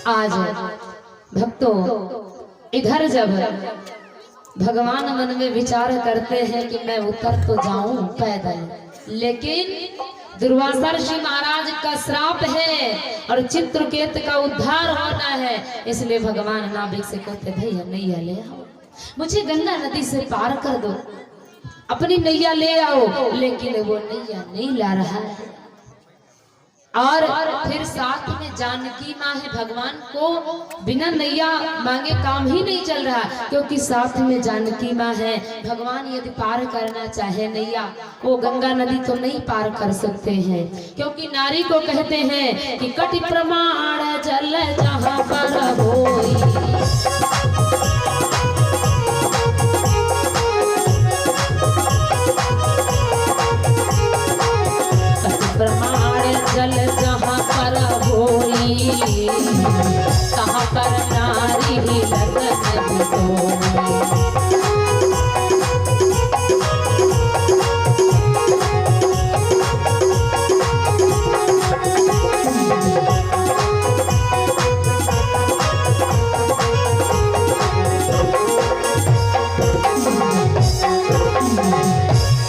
आज भक्तों इधर जब भगवान मन में विचार करते हैं कि मैं उतर तो जाऊं पैदल, लेकिन दुर्वासा ऋषि महाराज का श्राप है और चित्रकेत का उद्धार होना है, इसलिए भगवान नाभिक से कहते भैया नैया ले आओ, मुझे गंगा नदी से पार कर दो, अपनी नैया ले आओ। लेकिन वो नैया नहीं ला रहा है। और फिर साथ में जानकी माँ है, भगवान को बिना नैया मांगे काम ही नहीं चल रहा, क्योंकि साथ में जानकी माँ है। भगवान यदि पार करना चाहे नैया, वो गंगा नदी तो नहीं पार कर सकते हैं, क्योंकि नारी को कहते हैं कि कटि प्रमाण जल जहाँ पर होई, जल जहाँ पर होई, कहाँ पर नारी लगन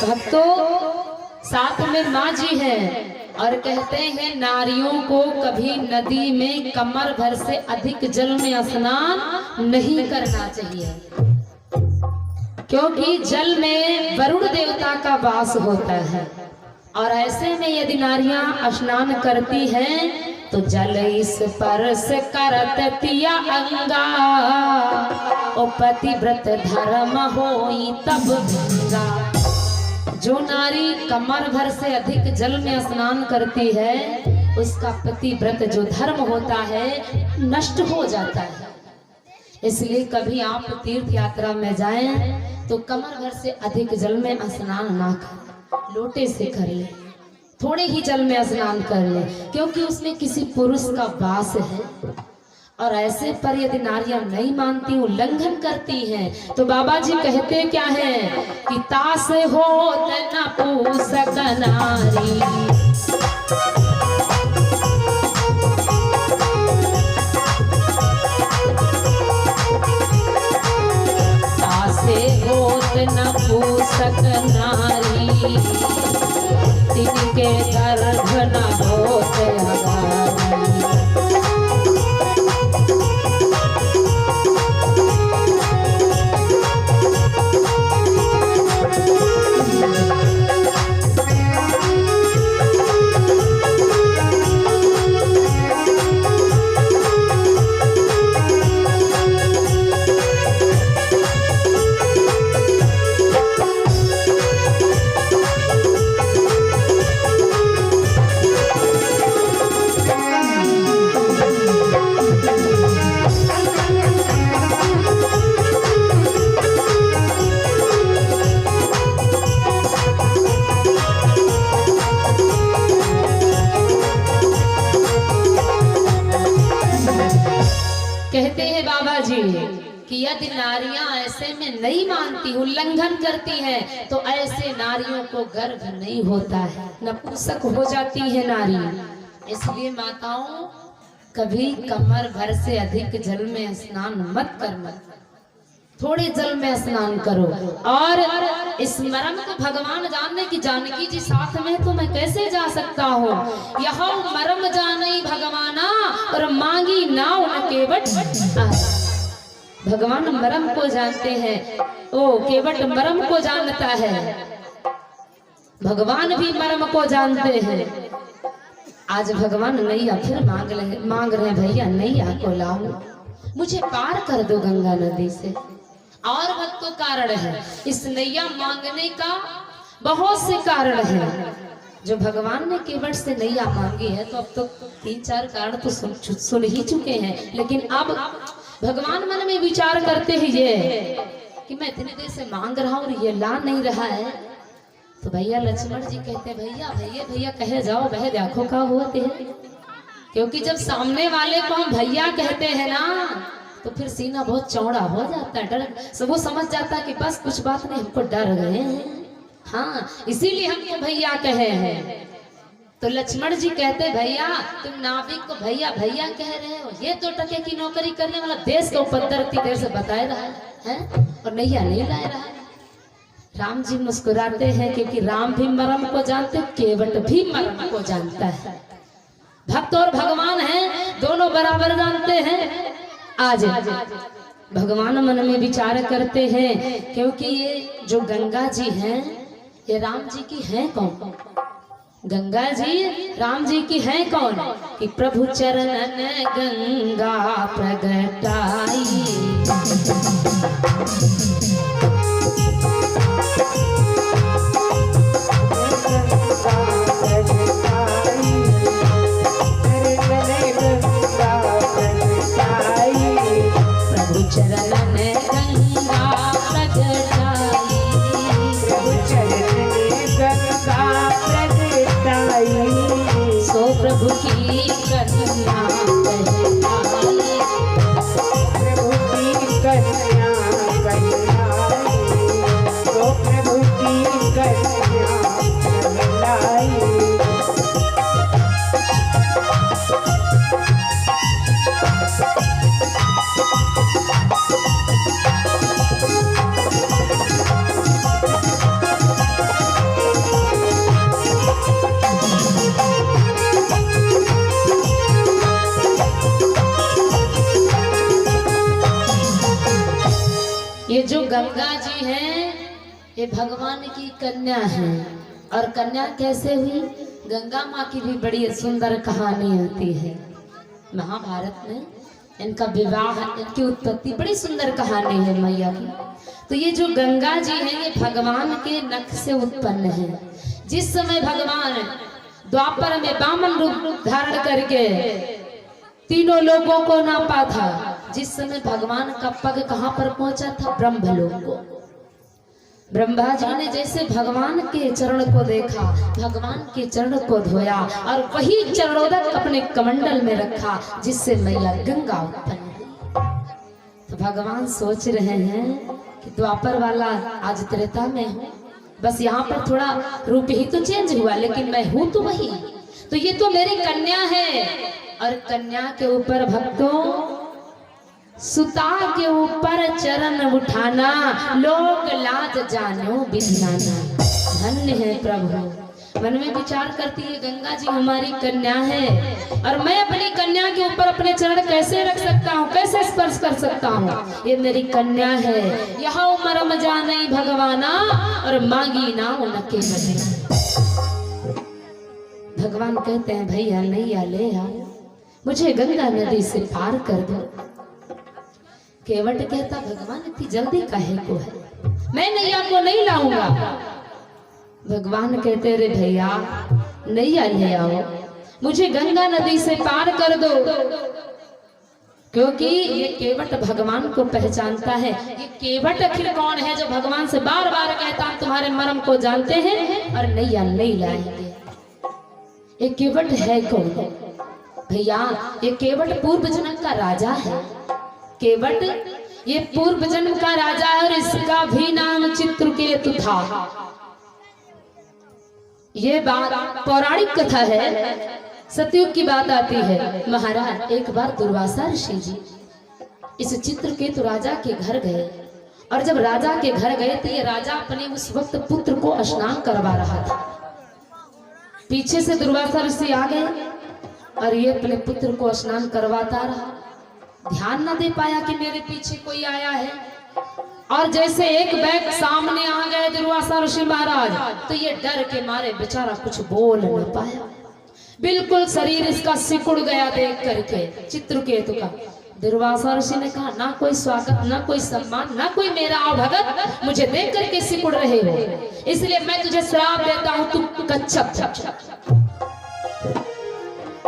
भक्तों साथ में माँ जी है और कहते हैं नारियों को कभी नदी में कमर भर से अधिक जल में स्नान नहीं करना चाहिए, क्योंकि जल में वरुण देवता का वास होता है। और ऐसे में यदि नारियां स्नान करती हैं तो जल इस परस करत तिया अंगा, ओ पतिव्रत धर्म होई तब गंगा। जो नारी कमर भर से अधिक जल में स्नान करती है, उसका पतिव्रत जो धर्म होता है नष्ट हो जाता है। इसलिए कभी आप तीर्थ यात्रा में जाएं तो कमर भर से अधिक जल में स्नान ना करें, लोटे से कर ले, थोड़े ही जल में स्नान कर ले, क्योंकि उसमें किसी पुरुष का वास है। और ऐसे पर यदि नारियां नहीं मानती, उल्लंघन करती हैं, तो बाबा जी कहते क्या है कि तास होत न पूसक नारी, तासे होत न पूसक नारी, तिनके गर्भ न होत अगारी। कहते हैं बाबा जी कि यदि नारियां ऐसे में नहीं मानती, उल्लंघन करती हैं, तो ऐसे नारियों को गर्भ नहीं होता है, नपुंसक हो जाती है नारी। इसलिए माताओं कभी कमर भर से अधिक जल में स्नान मत करना, थोड़े जल में स्नान करो। और इस मर्म को भगवान जानने की जानकी जी साथ में तो मैं कैसे जा सकता हूँ। यह मर्म जाने भगवाना और मांगी ना उनके बट, भगवान मर्म को जानते हैं, ओ केवट मर्म को जानता है, भगवान भी मर्म को जानते हैं। आज भगवान नैया फिर मांग रहे भैया नैया को लाओ, मुझे पार कर दो गंगा नदी से। और भक्तों कारण है, इस नैया मांगने का बहुत से कारण है। जो भगवान ने केवट से नैया मांगी है, तो अब तो 3-4 कारण तो सुन ही चुके हैं, लेकिन अब भगवान मन में विचार करते हैं ये कि मैं इतने देर से मांग रहा हूँ और ये ला नहीं रहा है। तो भैया लक्ष्मण जी कहते भैया भैया भैया कहे जाओ, वह देखो क्या होते हैं। क्योंकि जब सामने वाले को हम भैया कहते हैं ना, तो फिर सीना बहुत चौड़ा हो जाता है, डर सब वो समझ जाता है कि बस कुछ बात नहीं, हमको डर गए हैं। हाँ, इसीलिए हमको भैया कहे हैं। तो लक्ष्मण जी कहते भैया तुम नाविक को भैया भैया कह रहे हो, ये तो टके की नौकरी करने वाला देश को उपद्रव इतनी देर से बताए रहा है और नैया नहीं ला रहा है। राम जी मुस्कुराते हैं क्योंकि राम भी मरम को जानते, केवट भी मरम को जानता है। भक्त और भगवान हैं, दोनों बराबर जानते हैं। आज भगवान मन में विचार करते हैं क्योंकि ये जो गंगा जी हैं ये राम जी की हैं कौन? गंगा जी राम जी की हैं कौन? कि प्रभु चरणन गंगा प्रगटाई, प्रभु चरणन गंगा प्रगटाई, प्रभु चरणन गंगा प्रगटाई, सो प्रभु की कन्या कहलाई, प्रभु की कन्या कहलाई, सो प्रभु की कन्या कहलाई। ये जो गंगा जी हैं ये भगवान की कन्या हैं। और कन्या कैसे हुई? गंगा माँ की भी बड़ी सुंदर कहानी होती है महाभारत में। इनका विवाह, इनकी उत्पत्ति बड़ी सुंदर कहानी है मैया की। तो ये जो गंगा जी हैं ये भगवान के नख से उत्पन्न है। जिस समय भगवान द्वापर में वामन रूप धारण करके तीनों लोगों को नापा था, जिस समय भगवान का पग कहाँ पर पहुंचा था? ब्रह्मलोक को। ब्रह्मा जी ने जैसे भगवान के चरण को देखा, भगवान के चरण को धोया और वही चरणोदक अपने कमंडल में रखा जिससे मैया गंगा उत्पन्न हुई। तो भगवान सोच रहे हैं कि द्वापर वाला आज त्रेता में हूँ, बस यहाँ पर थोड़ा रूप ही तो चेंज हुआ लेकिन मैं हूँ तो वही। तो ये तो मेरी कन्या है। और कन्या के ऊपर भक्तों सुता के ऊपर चरण उठाना, लोग लाज जानो बिधनाना। धन्य है प्रभु। मन में विचार करती है गंगा जी हमारी कन्या है और मैं अपनी कन्या के ऊपर अपने चरण कैसे रख सकता हूँ, कैसे स्पर्श कर सकता हूँ? ये मेरी कन्या है। यहाँ मरम जाने भगवाना और मांगी ना उनके बदले। भगवान कहते हैं भैया नैया ले आओ, मुझे गंगा नदी से पार कर दो। केवट कहता भगवान इतनी जल्दी काहे को है, मैं नैया को नहीं लाऊंगा। भगवान कहते रे भैया नैया ले आओ, मुझे गंगा नदी से पार कर दो। क्योंकि ये केवट भगवान को पहचानता है। ये केवट आखिर कौन है जो भगवान से बार बार कहता हम तुम्हारे मर्म को जानते हैं और नैया नहीं लाएंगे? ये केवट है कौन? भैया ये केवट पूर्व जन्म का राजा है। केवट ये पूर्व जन्म का राजा है और इसका भी नाम चित्रकेतु था। ये बात पौराणिक कथा है, सतयुग की बात आती है। महाराज एक बार दुर्वासा ऋषि जी इस चित्रकेतु राजा के घर गए और जब राजा के घर गए तो ये राजा अपने उस वक्त पुत्र को स्नान करवा रहा था। पीछे से दुर्वासा ऋषि आ गए और ये अपने पुत्र को स्नान करवाता रहा। ध्यान न दे पाया कि मेरे पीछे कोई आया है। और जैसे एक बैग सामने आ गए दुर्वासा ऋषि महाराज तो ये डर के मारे बेचारा कुछ बोल न पाया। बिल्कुल शरीर इसका सिकुड़ गया देख करके चित्रकेतु का। दुर्वासा ऋषि ने कहा ना कोई स्वागत, ना कोई सम्मान, ना कोई मेरा भगत, मुझे देख करके सिकुड़ रहे हो, इसलिए मैं तुझे श्राप देता हूं, तू कच्छप।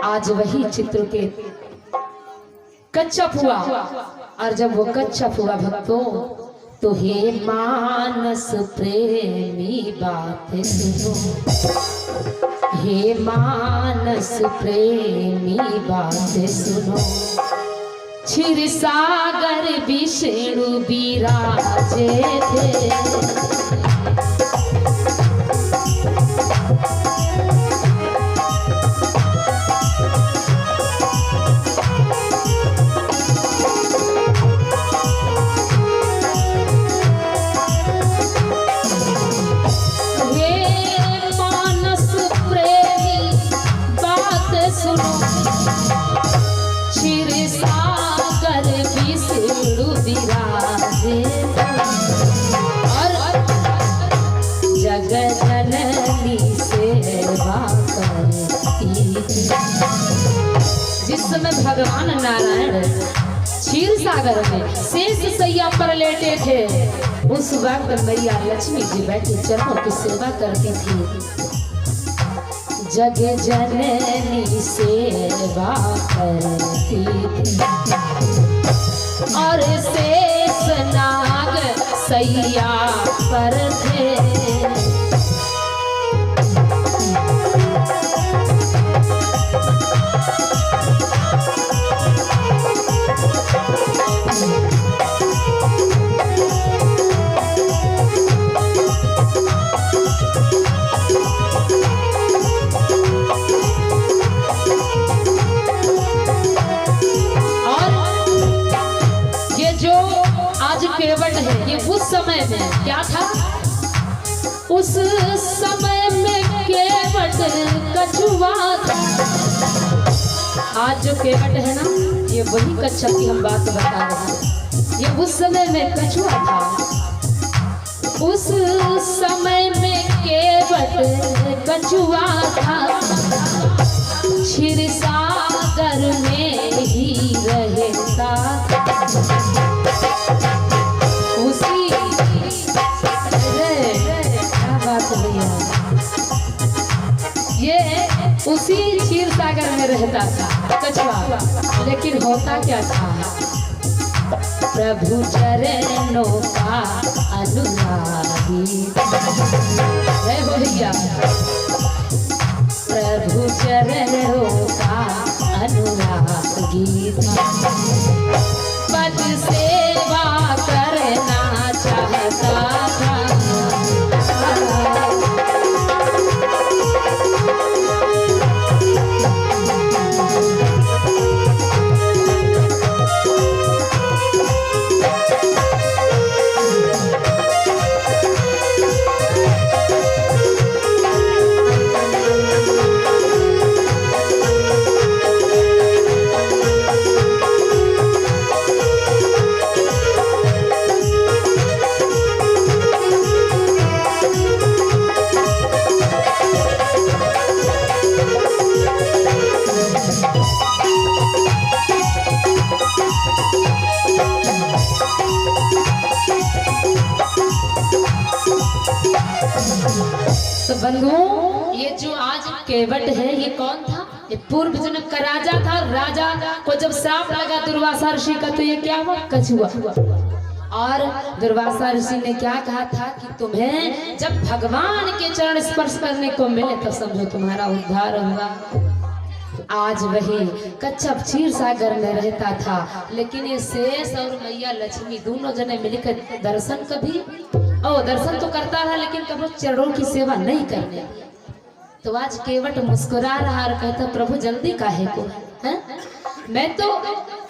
आज वही चित्रकेतु कच्छप हुआ। और जब वो कच्छप हुआ भक्तों तो हे मानस प्रेमी बात सुनो, हे मानस प्रेमी बात सुनो, क्षीर सागर विष्णु विराजे थे। जिस समय भगवान नारायण क्षीर सागर में शेष सैया पर लेटे थे, उस वक्त मैया लक्ष्मी जी बैठी चरणों की सेवा करती थी। जग जननी सेवा करती थी और शेष नाग सैया पर थे। ये उस समय में क्या था? उस समय में केवट कछुआ था। आज जो केवट है ना, ये वही कच्छप की हम बात बता रहे हैं। ये उस समय में कछुआ था। उस समय में केवट कछुआ था। क्षीर सागर में ही रहता उसी क्षीर सागर में रहता था कछुआ। लेकिन होता क्या था? प्रभु चरणों का अनुरागी है भैया। प्रभु चरणों का अनुरागी पद सेवा करना चाहता था। तो बंधुओं, ये जो आज केवट है, ये कौन था? ये पूर्व जन्म का राजा था। राजा को जब श्राप लगा दुर्वासा ऋषि का, तो ये क्या हुआ? कछुआ। और दुर्वासा ऋषि ने क्या कहा था कि तुम्हें जब भगवान के चरण स्पर्श करने को मिले तो समझो तुम्हारा उद्धार होगा। आज वही कच्छप क्षीर सागर में रहता था। लेकिन ये शेष और मैया लक्ष्मी दोनों जने मिलकर दर्शन तो करता रहा, लेकिन कभी चरणों की सेवा नहीं करने। तो आज केवट मुस्कुरा रहा और कहता, प्रभु जल्दी काहे को है? मैं तो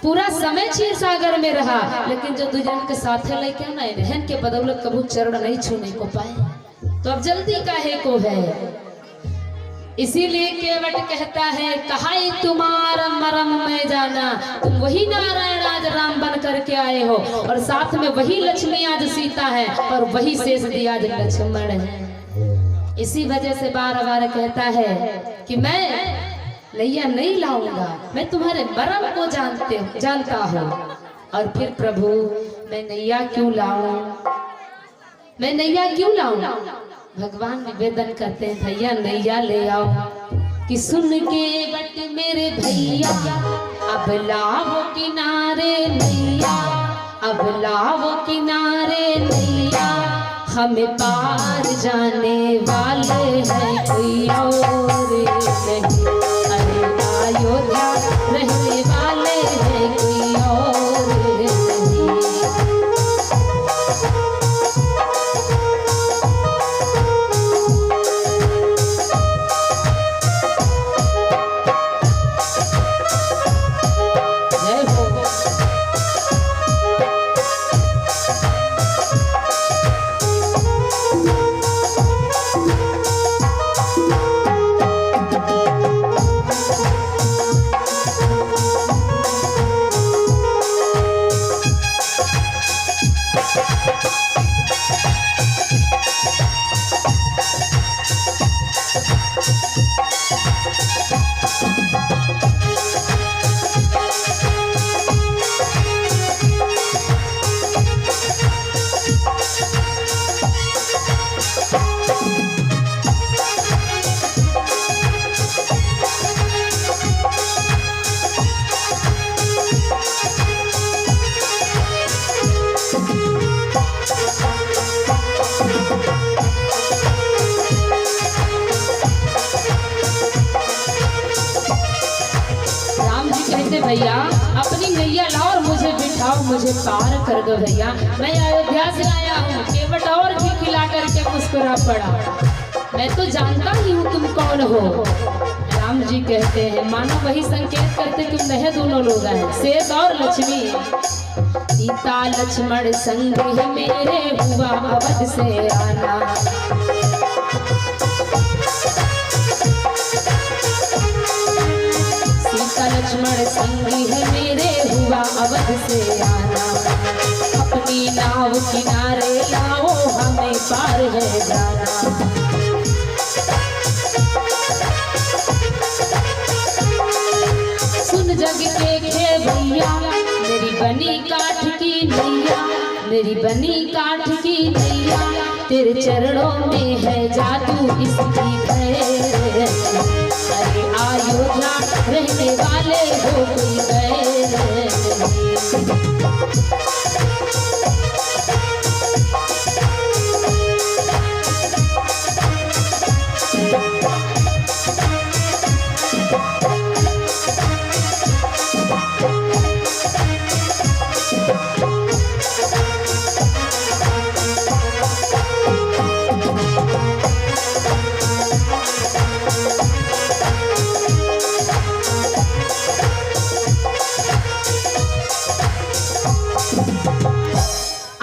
पूरा समय क्षीर सागर में रहा, लेकिन जो दुजन के साथ लेके ना रहन के बदौलत कभी चरण नहीं छूने को पाए, तो अब जल्दी काहे को है? इसीलिए केवट कहता है, कहाई तुम्हारा मरम में जाना, तुम वही नारायण आज राम बन करके आए हो, और साथ में वही लक्ष्मी आज सीता है, और वही शेष दिया आज लक्ष्मण है। इसी वजह से बार बार कहता है कि मैं नैया नहीं लाऊंगा, मैं तुम्हारे मरम को जानता हूँ। और फिर प्रभु मैं नैया क्यों लाऊं? मैं नैया क्यों लाऊं? भगवान निवेदन करते हैं, भैया नैया ले आओ। कि सुन के बट मेरे भैया, अब लाओ किनारे नैया, अब लाओ किनारे नैया, हमें पार जाने वाले हैं कोई और नहीं। अरे अयोध्या रहने वाले हैं कोई और मुझे पार कर दो भैया, मैं अयोध्या से आया हूँ। केवट और घी खिला करके मुस्कुरा पड़ा, मैं तो जानता ही हूँ तुम कौन हो। राम जी कहते हैं, मानो वही संकेत करते कि नहीं दोनों लोग हैं, शेष और लक्ष्मी। सीता लक्ष्मण संग है मेरे, हुआ अवध से आना। सीता लक्ष्मण संग है मेरे, हुआ अवध से आना। अपनी नाव किनारे लाओ, हमें पार है जाना। सुन जग के भैया, मेरी बनी काठ की नैया, मेरी बनी काठ की नैया, तेरे चरणों में है जादू इसकी खैर। अरे अयोध्या रहने वाले हो कोई गैर।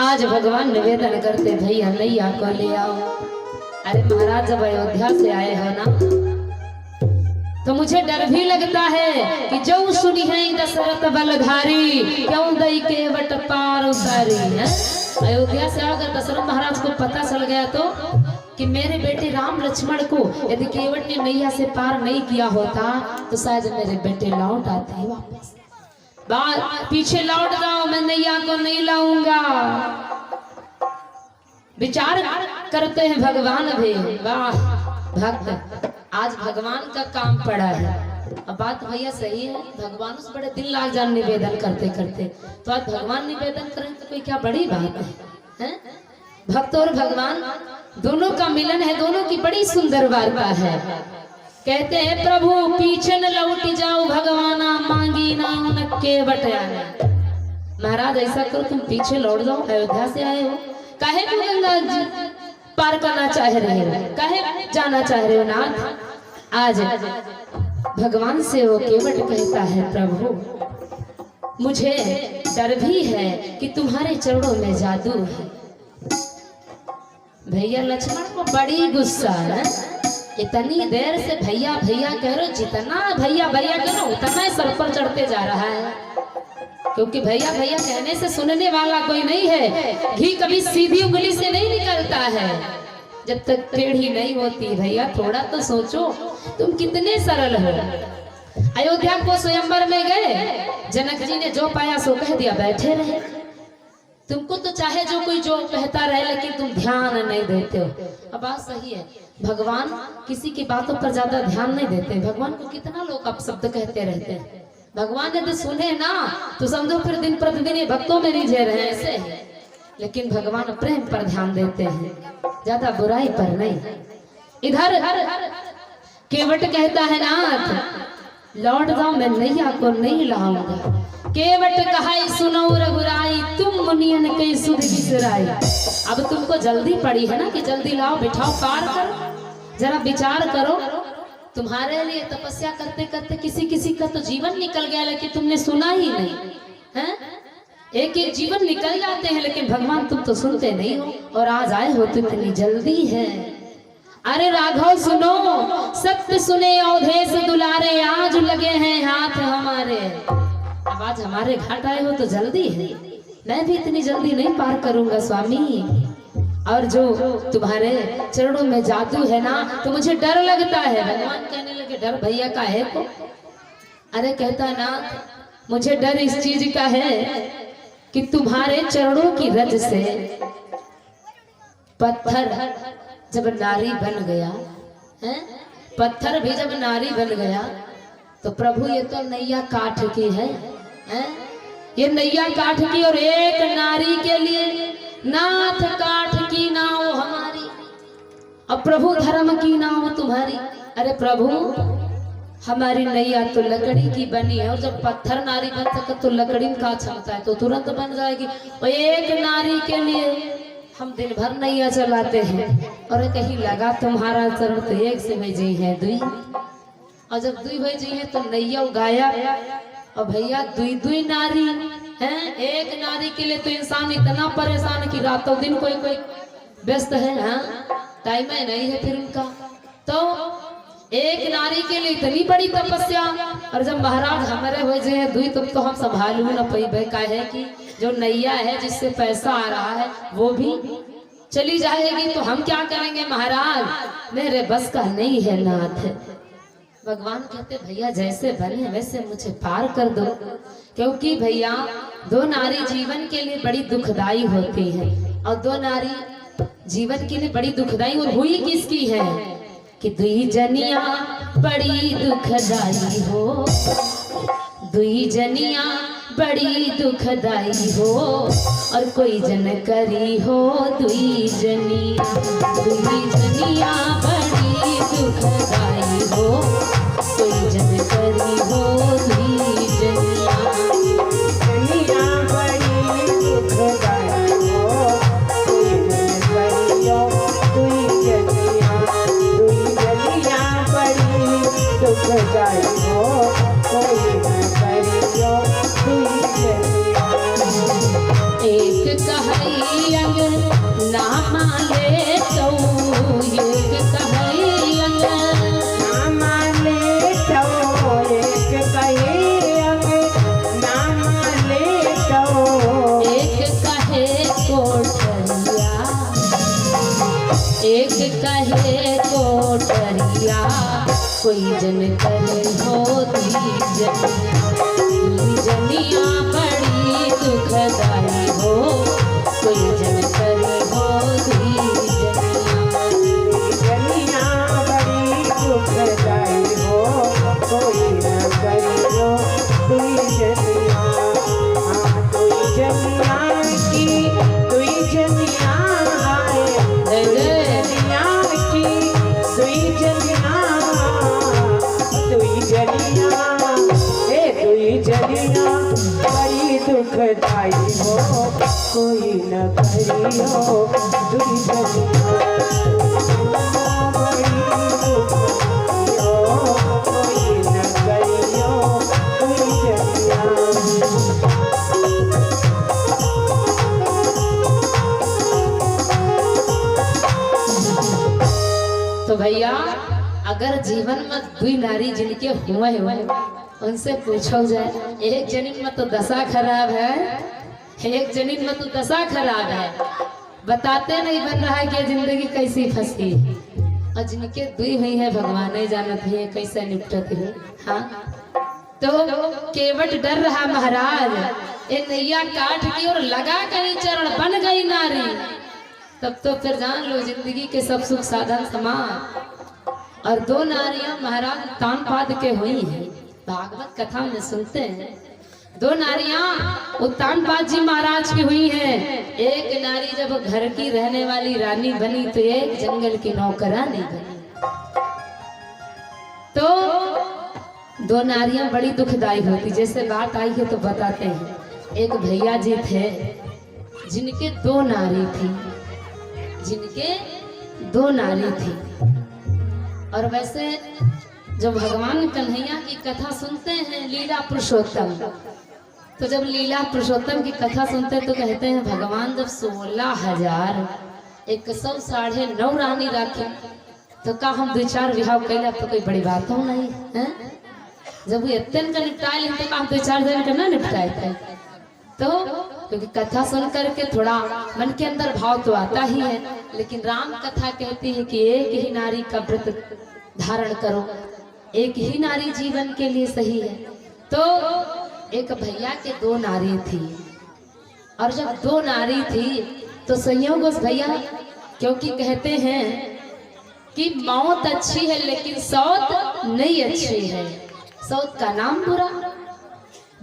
आज भगवान निवेदन करते, भैया नैया को ले आओ। अरे महाराज, जब अयोध्या से आए हो ना, तो मुझे डर भी लगता है कि जो सुनी है दशरथ बलधारी, क्यों दई केवट पार उतारी है। अयोध्या से अगर दशरथ महाराज को पता चल गया तो कि मेरे बेटे राम लक्ष्मण को यदि केवट ने नैया से पार नहीं किया होता, तो शायद मेरे बेटे लौट आते वापस। पीछे लौट जाओ, मैं नैया को नहीं लाऊंगा। विचार करते हैं भगवान भी, वाह भक्त, आज भगवान का काम पड़ा है। अब बात भैया सही है, भगवान उस बड़े दिन लाग जान निवेदन करते करते, तो आज भगवान निवेदन करें तो कोई क्या बड़ी बात है? भक्त और भगवान दोनों का मिलन है, दोनों की बड़ी सुंदर वार्ता है। कहते हैं, प्रभु पीछे न लौट जाओ भगवाना, मांगी ना उन केवट आना। महाराज ऐसा करो, तुम पीछे लौट जाओ, अयोध्या से आए हो, काहे को गंगा जी पार करना चाह रहे हो, काहे जाना चाह रहे हो नाथ? आज भगवान से वो केवट कहता है, प्रभु मुझे डर भी है कि तुम्हारे चरणों में जादू है। भैया लक्ष्मण को बड़ी गुस्सा है, इतनी देर से भैया भैया कह रहे हो, जितना भैया भैया कह रहे हो उतना सर पर चढ़ते जा रहा है। क्योंकि भैया भैया कहने से सुनने वाला कोई नहीं है। घी कभी सीधी उंगली से नहीं निकलता है जब तक टेढ़ी नहीं होती। भैया थोड़ा तो सोचो, तुम कितने सरल हो। अयोध्या को स्वयंवर में गए, जनक जी ने जो पाया सो कह दिया, बैठे रहे। तुमको तो चाहे जो कोई जो कहता रहे, लेकिन तुम ध्यान नहीं देते हो। अब बात सही है, भगवान किसी की बातों पर ज्यादा ध्यान नहीं देते। भगवान को कितना लोग अपशब्द कहते रहते हैं, भगवान यदि सुने ना तो समझो फिर दिन प्रतिदिन ये भक्तों में नहीं झेल रहे ऐसे। लेकिन भगवान प्रेम पर ध्यान देते हैं, ज्यादा बुराई पर नहीं। इधर केवट कहता है, नाथ लौट जाओ, मैं नैया को नहीं लाऊंगा। केवट कहाई सुनो रघुराई, तुम मुनियन कई सुध बिसराई। अब तुमको जल्दी पड़ी है ना कि जल्दी लाओ, बिठाओ, पार करो। जरा विचार करो, तुम्हारे लिए तपस्या करते करते किसी किसी का तो जीवन निकल गया, लेकिन तुमने सुना ही नहीं है। एक एक जीवन निकल जाते हैं, लेकिन भगवान तुम तो सुनते नहीं हो, और आज आए हो तो इतनी जल्दी है। अरे राघव सुनो, सत्य सुने अवधेश दुलारे, आज लगे हैं हाथ हमारे। अब आज हमारे घाट आए हो तो जल्दी है, मैं भी इतनी जल्दी नहीं पार करूंगा स्वामी। और जो तुम्हारे चरणों में जादू है ना, तो मुझे डर लगता है। भगवान कहने लगे, डर भैया का है को? अरे कहता ना, मुझे डर इस चीज का है कि तुम्हारे चरणों की रज से पत्थर जब नारी बन गया है, पत्थर भी जब नारी बन गया, तो प्रभु ये तो नैया काठ की है, ये नैया काठ की, और एक नारी के लिए नाथ काठ की नाव हमारी, और प्रभु धर्म की नाव तुम्हारी। अरे प्रभु हमारी नैया तो लकड़ी की बनी है, और जब पत्थर नारी बन सके तो लकड़ी में का क्षमता है, तो तुरंत बन जाएगी। और एक नारी के लिए हम दिन भर नैया चलाते हैं, और कहीं लगा तुम्हारा चरण तो एक से भेजी है दुई, और जब दुई भेजी है तो नैया गाया। और भैया दुई दुई नारी हैं, एक नारी के लिए तो इंसान इतना परेशान कि रातों दिन कोई कोई व्यस्त है, हाँ टाइम है नहीं है फिर उनका। तो एक नारी के लिए इतनी बड़ी तपस्या, और जब महाराज हमारे हो जाए दुई तो हम संभालू न पैबे का है कि जो नैया है जिससे पैसा आ रहा है वो भी चली जाएगी, तो हम क्या करेंगे महाराज, मेरे बस का नहीं है नाथ। भगवान कहते भैया जैसे बने वैसे मुझे पार कर दो, क्योंकि भैया दो नारी जीवन के लिए बड़ी दुखदाई होती है, और दो नारी जीवन के लिए बड़ी दुखदाई, और हुई किसकी है कि दुई जनिया बड़ी दुखदाई हो, दुई जनिया बड़ी दुखदाई हो, और कोई जन करी हो दुई जनिया, दुई जनिया बड़ी दुखदाई हो, कोई जन करी हो दुई जनिया, जनिया बड़ी दुखदाई हो, कोई जन करी हो दुई जनिया, दुई जनिया बड़ी दुखदाई हो, कोई जन करी हो दुई जनिया। एक कहई अंग ना माले तो, एक कहई अंग ना माले तो, एक कहे अंग ना माले तो, एक कहे कोठरिया, एक कहे कोठरिया, कोई जन करे हो दुई जनिया, दुई जनिया बड़ी दुखदाई हो, कोई जन करे हो दुई जनिया, जनिया बड़ी दुखदाई हो, कोई न करियो दुई जनिया। हाँ दुई जनिया की दुई जनिया आए, दुई जनिया की दुई जनिया, दुई जनिया ए दुई जनिया बड़ी दुखदाई हो, कोई न करियो दुई जनिया, बड़ी दुखदाई हो, कोई न करियो दुई जनिया। तो भैया अगर जीवन में दुई नारी जिनके हुए हुए उनसे पूछो जाए, एक जनीन में तो दशा खराब है, एक जनीन में तो दशा खराब है, बताते नहीं बन रहा है कि जिंदगी कैसी फंसी, और जिनके दुई हुई है भगवान ही जानत है कैसे निपटती है। हाँ तो केवट डर रहा महाराज, ये नैया काट की और लगा कहीं चरण बन गई नारी, तब तो फिर जान लो जिंदगी के सब सुख साधन समान। और दो नारियां महाराज तान पाद के हुई हैं, भागवत कथा में सुनते हैं, दो नारियां उत्तान पाद जी महाराज की हुई हैं। एक नारी जब घर की रहने वाली रानी बनी तो एक जंगल की नौकरानी बनी। तो दो नारियां बड़ी दुखदाई होती, जैसे बात आई है तो बताते हैं। एक भैया जी थे जिनके दो नारी थी, जिनके दो नारी थी। और वैसे जो भगवान कन्हैया की कथा सुनते हैं लीला पुरुषोत्तम, तो जब लीला पुरुषोत्तम की कथा सुनते हैं तो कहते हैं भगवान जब 16,109 रानी रखे तो का हम 2-4 विवाह कैला तो कोई बड़ी बात हो नहीं है। जब वो इतने का निपटाए तो का हम 2-4 दिन का ना निपटाए थे। तो क्योंकि कथा सुन करके थोड़ा मन के अंदर भाव तो आता ही है, लेकिन राम कथा कहती है कि एक ही नारी का व्रत धारण करो, एक ही नारी जीवन के लिए सही है। तो एक भैया के दो नारी थी, और जब दो नारी थी तो संयोग उस भैया, क्योंकि कहते हैं कि मौत अच्छी है लेकिन सौत नहीं अच्छी है, सौत का नाम बुरा।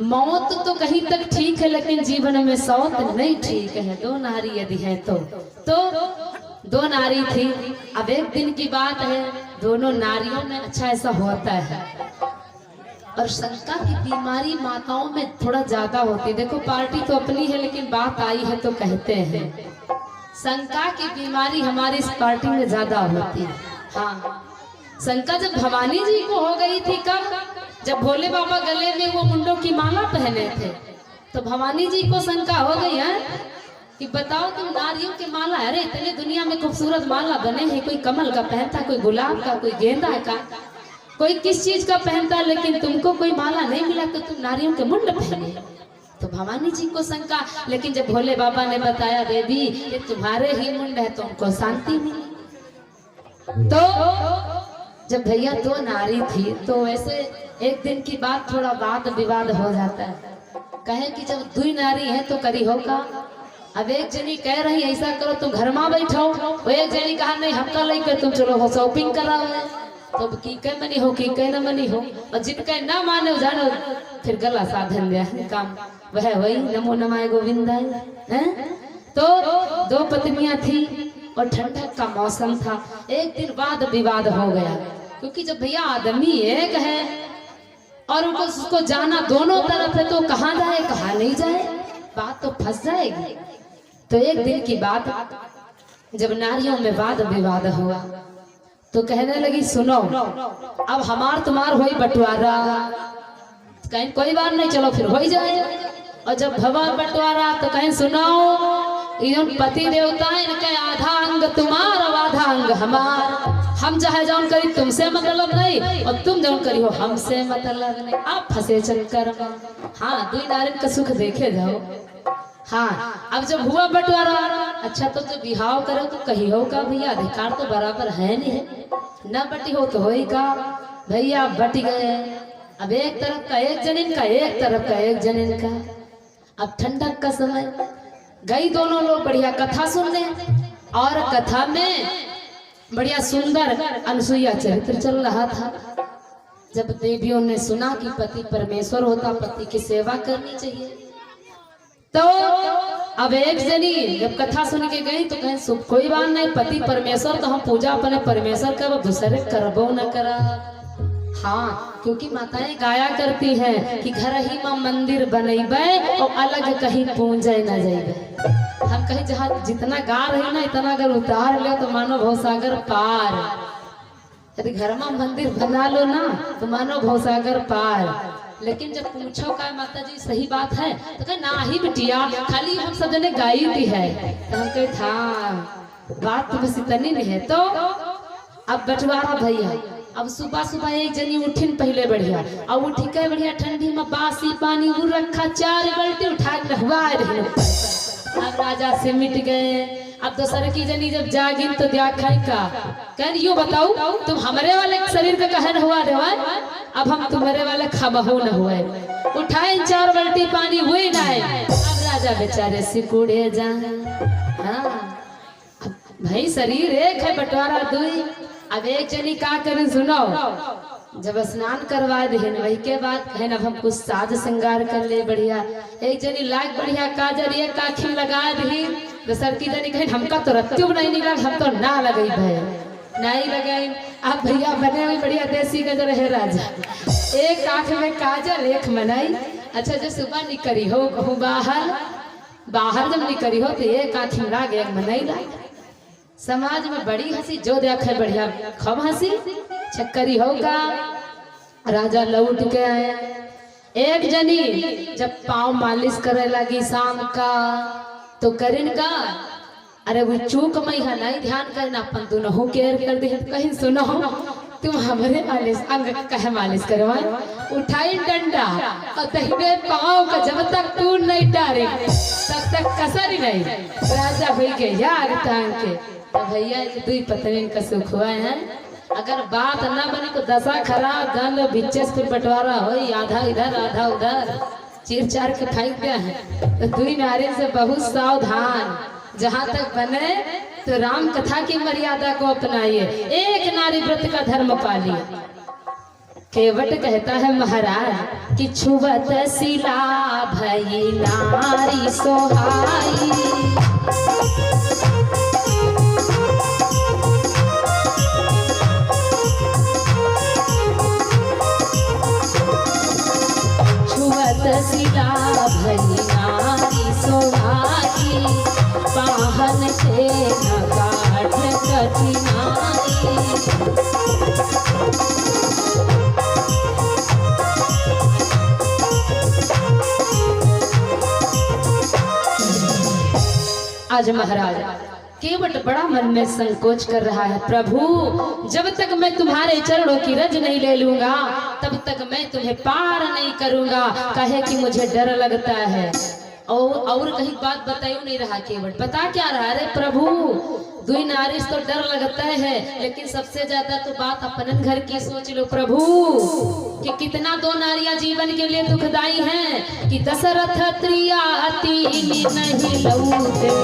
मौत तो कहीं तक ठीक है लेकिन जीवन में सौत नहीं ठीक है। दो नारी यदि है तो दो नारी थी। अब एक दिन की बात है, दोनों नारियों में अच्छा ऐसा होता है और शंका की बीमारी माताओं में थोड़ा ज्यादा होती है। देखो पार्टी तो अपनी है, लेकिन बात आई है तो कहते हैं शंका की बीमारी हमारी इस पार्टी में ज्यादा होती है। हाँ, शंका जब भवानी जी को हो गई थी कब, जब भोले बाबा गले में वो मुंडों की माला पहने थे, तो भवानी जी को शंका हो गई है कि बताओ तुम नारियों की माला, अरे इतने दुनिया में खूबसूरत माला बने हैं, कोई कमल का पहनता, कोई गुलाब का, कोई गेंदा का, कोई किस चीज का पहनता, लेकिन तुमको कोई माला नहीं मिला तो तुम नारियों के मुंड पहने। तो भवानी जी को शंका, लेकिन जब भोले बाबा ने बताया देवी ये तुम्हारे ही मुंड है तो उनको शांति मिली। तो जब भैया दो नारी थी तो वैसे एक दिन की बात थोड़ा वाद विवाद हो जाता है। कहे कि जब दुई नारी है तो करी होगा। अब एक जनी कह रही ऐसा करो तुम घर में बैठो, वो एक जनी कहा नहीं हमका लेकर तुम चलो हो शॉपिंग कराओ। तो की कह मनी हो की कह न मनी हो, और जिनका ना माने जानो फिर गला साधन दिया काम वह वही नमो नमाय गोविंदाय है। तो दो पत्नियां थी और ठंडक का मौसम था। एक दिन वाद विवाद हो गया, क्योंकि जब भैया आदमी एक है और उसको जाना दोनों तरफ है तो कहाँ जाए कहाँ नहीं जाए, बात तो फंस जाएगी। तो एक दिन की बात, जब नारियों में वाद विवाद हुआ तो कहने लगी सुनो अब हमार तुम्हार होई बंटवारा, कहीं कोई बात नहीं चलो फिर हो ही जाए। और जब भवा बंटवारा तो कहीं सुनाओ ये पति देवता है इनके आधा अंग तुम्हार और आधा अंग हमार, हम चाहे जौन करी तुमसे मतलब नहीं और तुम जौन करी हो हमसे मतलब नहीं, आप फंसे चक्कर में। हाँ, दुई नारिन का सुख देखे जाओ। हाँ, अब जब हुआ बंटवारा, अच्छा तो जब बिहाव करो तो कही होगा भैया अधिकार तो बराबर है नहीं है, न बटी हो तो होएगा। भैया बट गए, अब एक तरफ का एक जनिन का, एक तरफ का एक जनिन का। अब ठंडक का समय गई, दोनों लोग बढ़िया कथा सुनने, और कथा में बढ़िया सुंदर अनसुईया चरित्र चल रहा था। जब देवियों ने सुना कि पति परमेश्वर होता, पति की सेवा करनी चाहिए, तो अब एक जनी जब कथा सुन के गई तो कहें कोई बात नहीं, पति परमेश्वर तो हम पूजा अपने परमेश्वर का दूसरे करबो न करा। हाँ, क्योंकि माताएं गाया करती हैं कि घर ही में मंदिर बनेबे और अलग कहीं पूजे न जाइबे। हम कहीं जहाँ जितना गा रहे ना इतना अगर उतार ले तो मानो भवसागर पार। यदि घर में मंदिर बना लो ना तो मानो भवसागर पार। लेकिन जब पूछो का माता जी सही बात है तो कहे ना ही बिटिया, खाली हम सब जने गाई थी है। तो हम कहे था बात तो बस इतनी नहीं है। तो अब बंटवारा भैया, अब सुबह सुबह एक जनी उठिन पहले बढ़िया, अब उठी के बढ़िया ठंडी में बासी पानी वो रखा, 4 बाल्टी उठा के नहवा रही। अब राजा से मिट गए। अब दूसरे की जनी जब जागिन तो दिया खाई का, कह यो बताओ तुम हमारे वाले शरीर का कहन हुआ रे, अब हम तुम्हारे वाले खबहू न हुए। उठाए 4 बाल्टी पानी हुए ना है। अब राजा बेचारे सिकुड़े जा। हाँ, भाई शरीर एक है बंटवारा दुई। अब एक जनी का करें सुनो, जब स्नान करवा देन वही के बाद कहन अब हम कुछ साज श्रृंगार कर ले बढ़िया। एक जनी लाग बढ़िया काजर एक आँखी लगा दी, दूसर की जनी कहन हमका तो रत्तु नहीं निकला, हम तो ना लगई भाई नहीं लगाई। अब भैया बने हुई बढ़िया देसी गजर है राजा, एक आँख में काजल एक मनाई। अच्छा जो सुबह निकली हो कहूँ बाहर जब निकली हो तो एक आँख में लाग एक मनाई लाग। समाज में बड़ी हंसी, जो देखे बढ़िया खूब हंसी चक्करी होगा। राजा लौट के आया। एक जनी जब पाँव मालिश करे लगी शाम का तो करिन का, अरे वो चूक मई है नहीं ध्यान करना, अपन दोनों केयर कर दे। कहीं सुनो तुम हमारे मालिश अंग कहे मालिश करवाए, उठाई डंडा और तहिने पाँव का जब तक तू नहीं डारे तब तक कसर ही नहीं। राजा भाई के यार टांग के तो भैया दुई पत्नी का सुख हुआ है। अगर बात ना बनी तो दशा खराब, जान लो बिच्चे से बंटवारा हो, आधा इधर आधा उधर चीर चार के फेंक दिया है। तो दुई नारी से बहुत सावधान, जहाँ तक बने तो राम कथा की मर्यादा को अपनाइए, एक नारी व्रत का धर्म पालिए। केवट कहता है महाराज कि छुवत शिला भई नारी सोहाई, महाराज केवट बड़ा मन में संकोच कर रहा है, प्रभु जब तक मैं तुम्हारे चरणों की रज नहीं ले लूंगा तब तक मैं तुम्हें पार नहीं करूंगा, कहे कि मुझे डर लगता है। और कहीं बात बताई नहीं रहा, केवट बता क्या रहा है, प्रभु दुई नारिश तो डर लगता है, लेकिन सबसे ज्यादा तो बात अपन घर की सोच लो प्रभु, कि कितना दो नारियां जीवन के लिए दुखदाई हैं, कि दशरथ त्रिया तीन नहीं लौटे,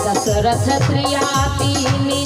दशरथ त्रिया तीन